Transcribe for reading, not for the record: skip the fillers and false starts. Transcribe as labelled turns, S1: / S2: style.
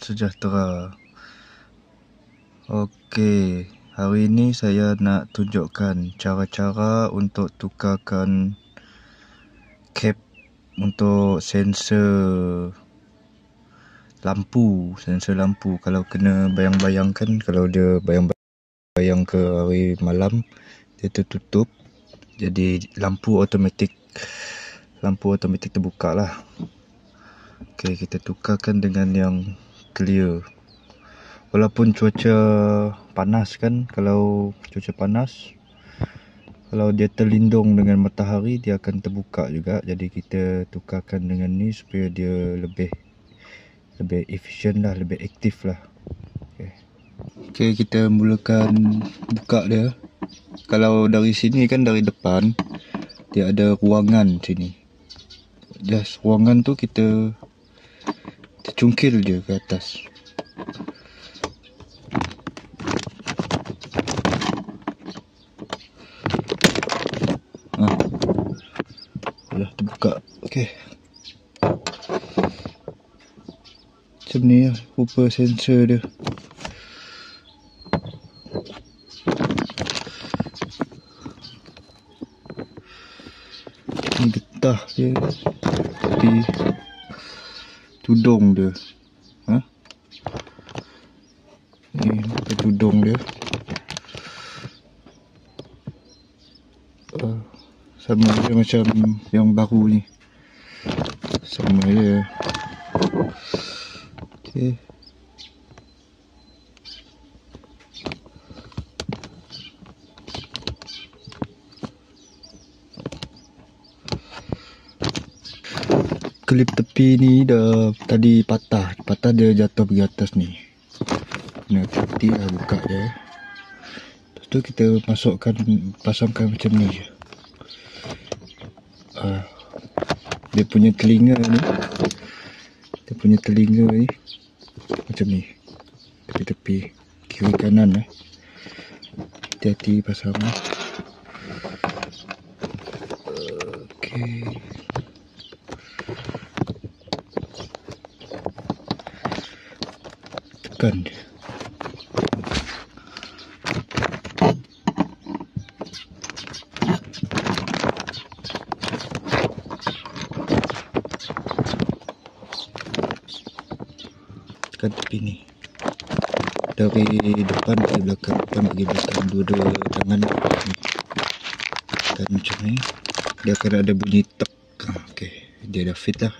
S1: sejahtera. Okey, hari ini saya nak tunjukkan cara-cara untuk tukarkan cap untuk sensor lampu. Kalau kena bayang-bayangkan, kalau dia bayang-bayang ke hari malam, dia tertutup, jadi lampu automatik terbuka lah. Okey, kita tukarkan dengan yang clear. Walaupun cuaca panas kan, kalau cuaca panas, kalau dia terlindung dengan matahari, dia akan terbuka juga. Jadi kita tukarkan dengan ni supaya dia lebih efisien lah, lebih aktif lah. Okey, kita mulakan buka dia. Kalau dari sini kan, dari depan dia ada ruangan sini. Just ruangan tu kita cungkil dia ke atas. Dah terbuka. Okey, macam ni lah rupa sensor dia. Ni getah dia, tapi tudung dia. Ni pakai tudung dia. Sama je macam yang baru ni. Sama je. Okey. Klip tepi ni dah tadi patah dia jatuh pergi atas ni. Kena hati lah buka dia. Lepas tu kita pasangkan macam ni je. Dia punya telinga ni macam ni, tepi-tepi kiri kanan. Hati-hati pasang. Okey. Tekan dia. Tekan tepi ni. Dari depan ke belakang, dua-dua tangan. Tekan macam ni. Dia akan ada bunyi tek. Okey, dia dah fit lah.